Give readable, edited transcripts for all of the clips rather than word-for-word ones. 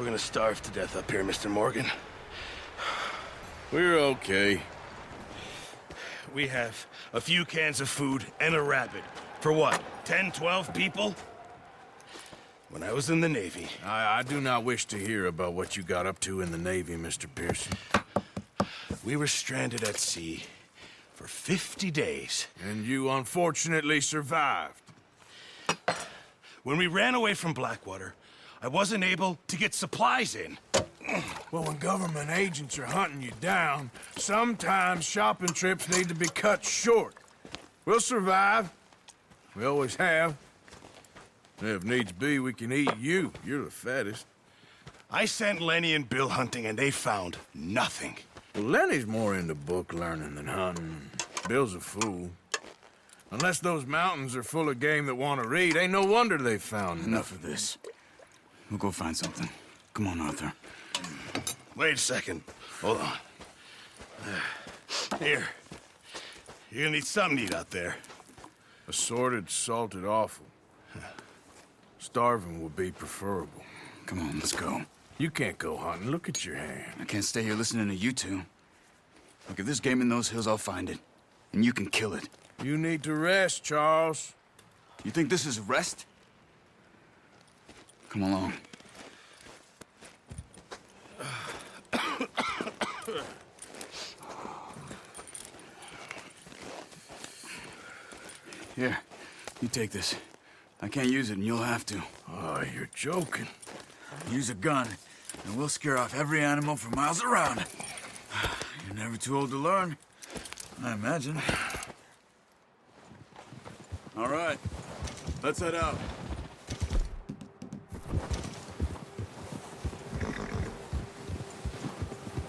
We're gonna starve to death up here, Mr. Morgan. We're okay. We have a few cans of food and a rabbit. For what, 10, 12 people? When I was in the Navy... I do not wish to hear about what you got up to in the Navy, Mr. Pearson. We were stranded at sea for 50 days. And you unfortunately survived. When we ran away from Blackwater, I wasn't able to get supplies in. Well, when government agents are hunting you down, sometimes shopping trips need to be cut short. We'll survive. We always have. If needs be, we can eat you. You're the fattest. I sent Lenny and Bill hunting, and they found nothing. Well, Lenny's more into book learning than hunting. Bill's a fool. Unless those mountains are full of game that want to read, ain't no wonder they found Enough of this. We'll go find something. Come on, Arthur. Wait a second. Hold on. Here. You're gonna need something to eat out there. Assorted, salted offal. Starving would be preferable. Come on, let's go. You can't go hunting. Look at your hand. I can't stay here listening to you two. Look, if there's game in those hills, I'll find it. And you can kill it. You need to rest, Charles. You think this is rest? Come along. Here, you take this. I can't use it, and you'll have to. Oh, you're joking. Use a gun, and we'll scare off every animal for miles around. You're never too old to learn, I imagine. All right, let's head out.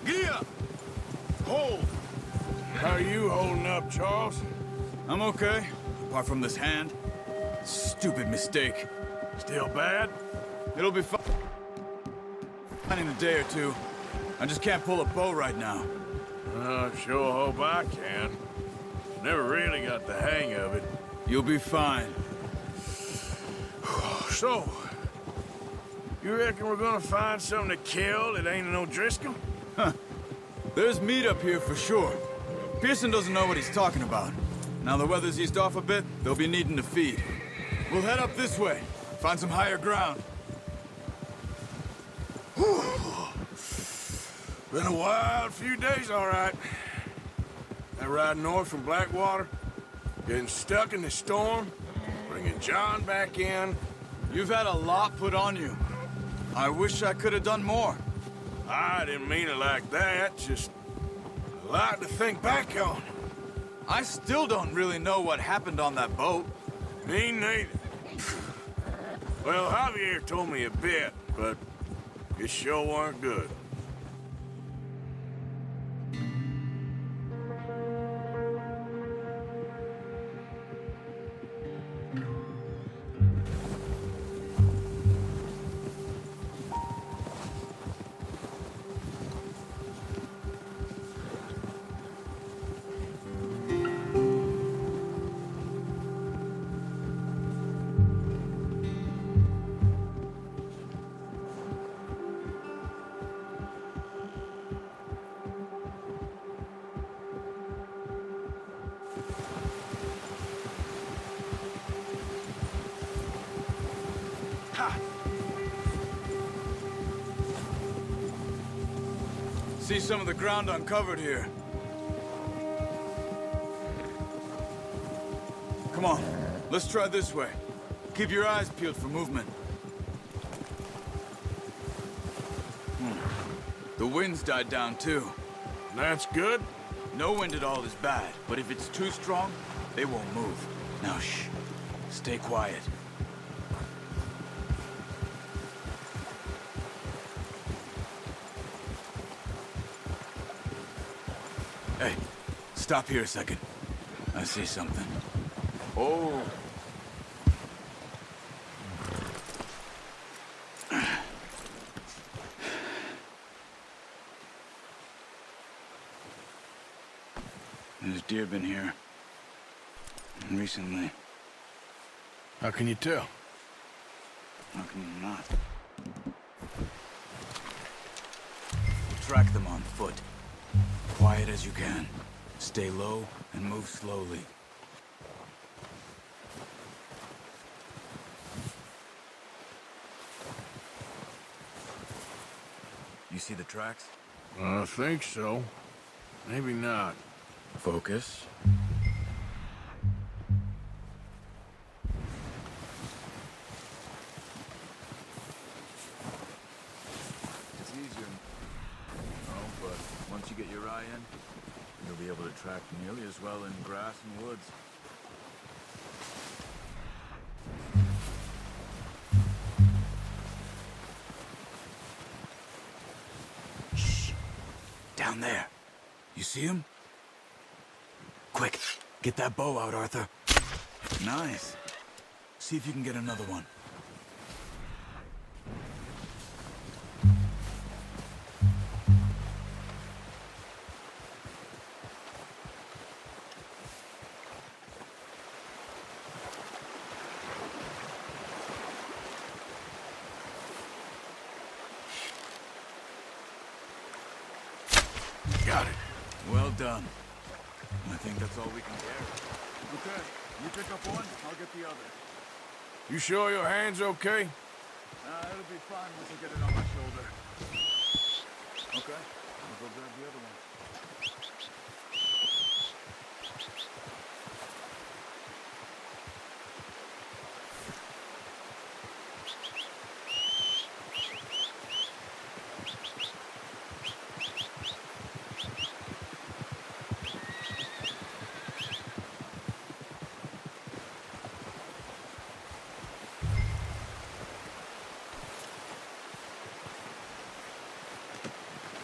Giddy up! Hold! How are you holding up, Charles? I'm okay, apart from this hand. Stupid mistake. Still bad? It'll be fine in a day or two. I just can't pull a bow right now. Sure hope I can. Never really got the hang of it. You'll be fine. So, you reckon we're gonna find something to kill that ain't no Driscoll? There's meat up here for sure. Pearson doesn't know what he's talking about. Now the weather's eased off a bit, they'll be needing to feed. We'll head up this way, find some higher ground. Been a wild few days, all right. That ride north from Blackwater, getting stuck in the storm, bringing John back in. You've had a lot put on you. I wish I could have done more. I didn't mean it like that, just a lot to think back on. I still don't really know what happened on that boat. Me neither. Well, Javier told me a bit, but it sure weren't good. See some of the ground uncovered here. Come on, let's try this way. Keep your eyes peeled for movement. The wind's died down too. That's good. No wind at all is bad, but if it's too strong, they won't move. Now shh, stay quiet. Hey, stop here a second. I see something. Oh. There's deer been here. Recently. How can you tell? How can you not? track them on foot. Quiet as you can. Stay low and move slowly. You see the tracks? I think so. Maybe not. Focus. It's easier. Oh, but once you get your eye in, you'll be able to track nearly as well in grass and woods. Shh! Down there. You see him? Quick, get that bow out, Arthur. Nice. See if you can get another one. Got it. Well done. I think that's all we can carry. Okay, you pick up one, I'll get the other. You sure your hand's okay? It'll be fine once I get it on my shoulder. Okay, I'll go grab the other one.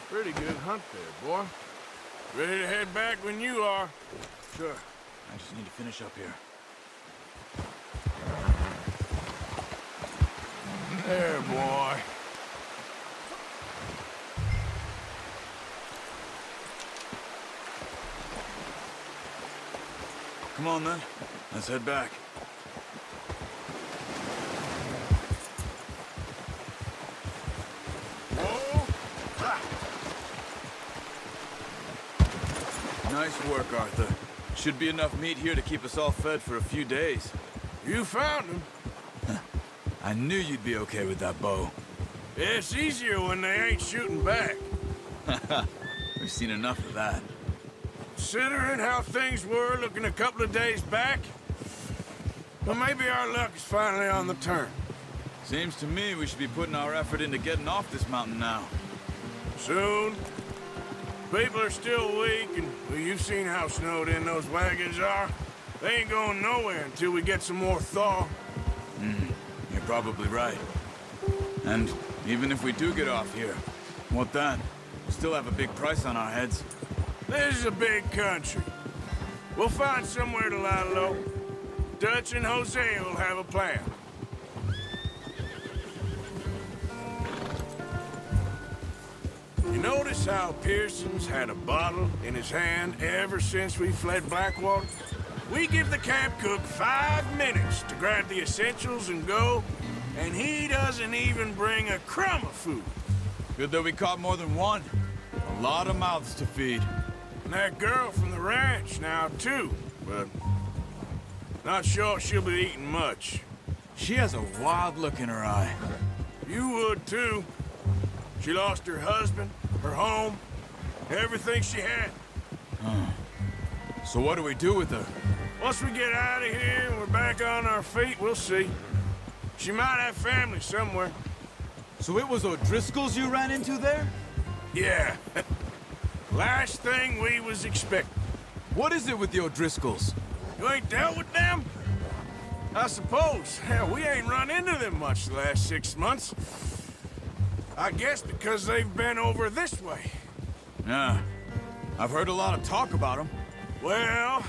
Pretty good hunt there, boy. Ready to head back when you are. Sure. I just need to finish up here. There, boy. Come on, then. Let's head back. Nice work, Arthur. Should be enough meat here to keep us all fed for a few days. You found him. I knew you'd be okay with that bow. It's easier when they ain't shooting back. We've seen enough of that. Considering how things were looking a couple of days back, well, maybe our luck is finally on the turn. Seems to me we should be putting our effort into getting off this mountain now. Soon. People are still weak, and well, you've seen how snowed in those wagons are. They ain't going nowhere until we get some more thaw. You're probably right. And even if we do get off here, what then? We'll still have a big price on our heads. This is a big country. We'll find somewhere to lie low. Dutch and Hosea will have a plan. You notice how Pearson's had a bottle in his hand ever since we fled Blackwater? We give the camp cook 5 minutes to grab the essentials and go, and he doesn't even bring a crumb of food. Good that we caught more than one. A lot of mouths to feed. And that girl from the ranch now, too, but not sure she'll be eating much. She has a wild look in her eye. You would, too. She lost her husband, her home, everything she had. So what do we do with her? Once we get out of here and we're back on our feet, we'll see. She might have family somewhere. So it was O'Driscoll's you ran into there? Yeah. Last thing we was expecting. What is it with the O'Driscolls? You ain't dealt with them? I suppose. Hell, we ain't run into them much the last 6 months. I guess because they've been over this way. Yeah. I've heard a lot of talk about them. Well,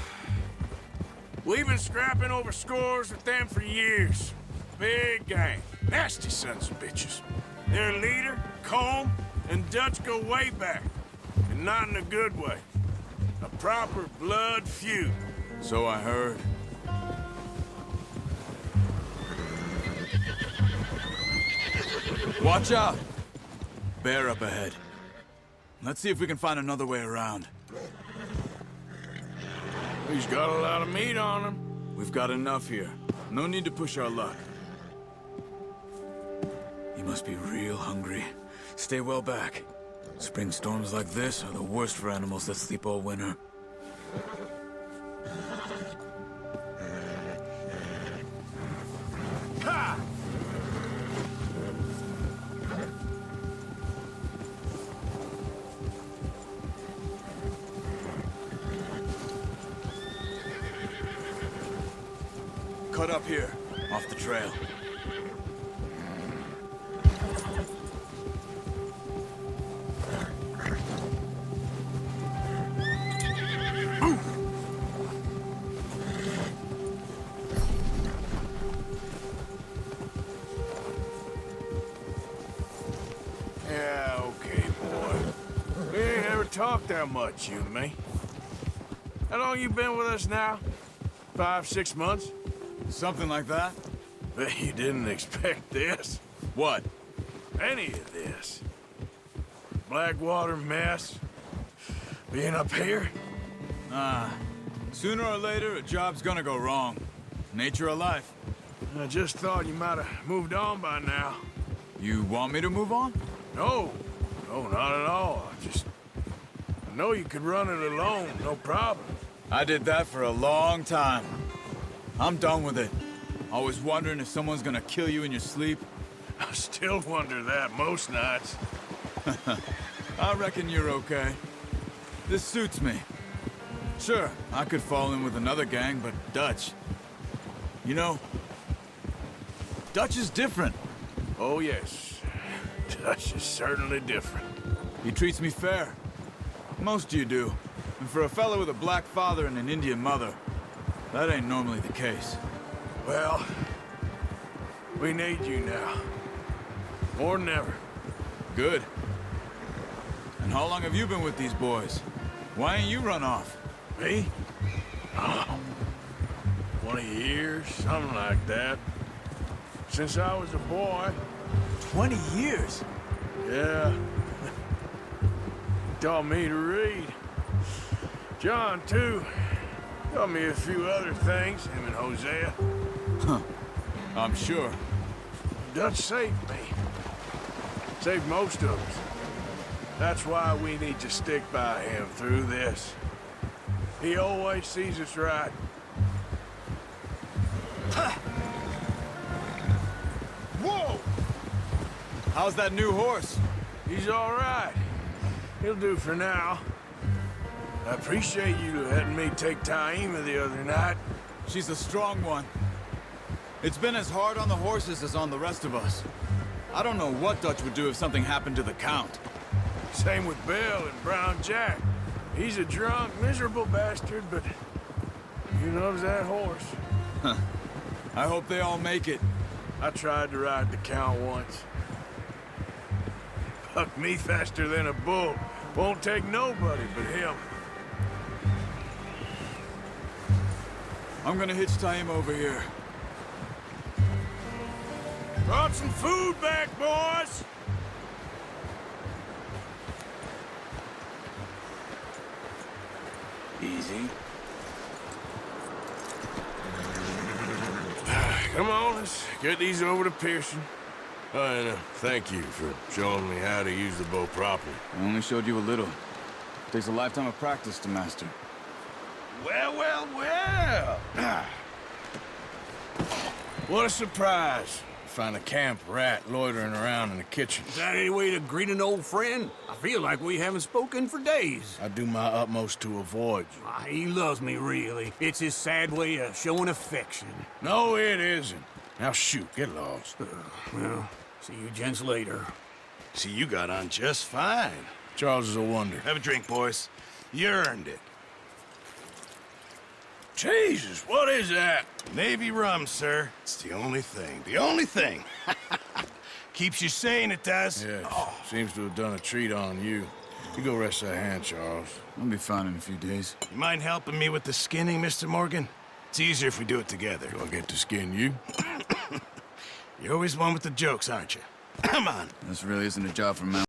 we've been scrapping over scores with them for years. Big gang. Nasty sons of bitches. Their leader, Colm, and Dutch go way back. And not in a good way. A proper blood feud. So I heard. Watch out! Bear up ahead. Let's see if we can find another way around. He's got a lot of meat on him. We've got enough here. No need to push our luck. You must be real hungry. Stay well back. Spring storms like this are the worst for animals that sleep all winter. Ha! Cut up here, off the trail. Yeah, okay, boy. We ain't ever talked that much, you and me. How long you been with us now? 5, 6 months? Something like that? Bet you didn't expect this. What? Any of this. Blackwater mess. Being up here? Sooner or later, a job's gonna go wrong. Nature of life. I just thought you might have moved on by now. You want me to move on? No. No, not at all. I know you could run it alone, no problem. I did that for a long time. I'm done with it. Always wondering if someone's gonna kill you in your sleep. I still wonder that most nights. I reckon you're okay. This suits me. Sure, I could fall in with another gang, but Dutch... You know, Dutch is different. Oh, yes. Dutch is certainly different. He treats me fair. Most of you do. And for a fellow with a black father and an Indian mother, that ain't normally the case. Well, we need you now. More than ever. Good. And how long have you been with these boys? Why ain't you run off? Me? Oh, 20 years, something like that. Since I was a boy. 20 years? Yeah. Taught me to read. John, too. Taught me a few other things, him and Hosea. Huh. I'm sure. Dutch saved me. Saved most of us. That's why we need to stick by him through this. He always sees us right. Whoa! How's that new horse? He's all right. He'll do for now. I appreciate you letting me take Taima the other night. She's a strong one. It's been as hard on the horses as on the rest of us. I don't know what Dutch would do if something happened to the Count. Same with Bill and Brown Jack. He's a drunk, miserable bastard, but he loves that horse. I hope they all make it. I tried to ride the Count once. Bucked me faster than a bull. Won't take nobody but him. I'm gonna hitch Taima over here. Brought some food back, boys! Easy. Come on, let's get these over to Pearson. And thank you for showing me how to use the bow properly. I only showed you a little. Takes a lifetime of practice to master. Well, well, well. What a surprise. Find a camp rat loitering around in the kitchen. Is that any way to greet an old friend? I feel like we haven't spoken for days. I do my utmost to avoid you. He loves me, really. It's his sad way of showing affection. No, it isn't. Now shoot, get lost. Well, see you gents later. See, you got on just fine. Charles is a wonder. Have a drink, boys. You earned it. Jesus, what is that? Navy rum, sir. It's the only thing. The only thing. Keeps you sane, it does. Yes, seems to have done a treat on you. You go rest that hand, Charles. I'll be fine in a few days. You mind helping me with the skinning, Mr. Morgan? It's easier if we do it together. Do I get to skin you? You're always one with the jokes, aren't you? Come on. This really isn't a job for men.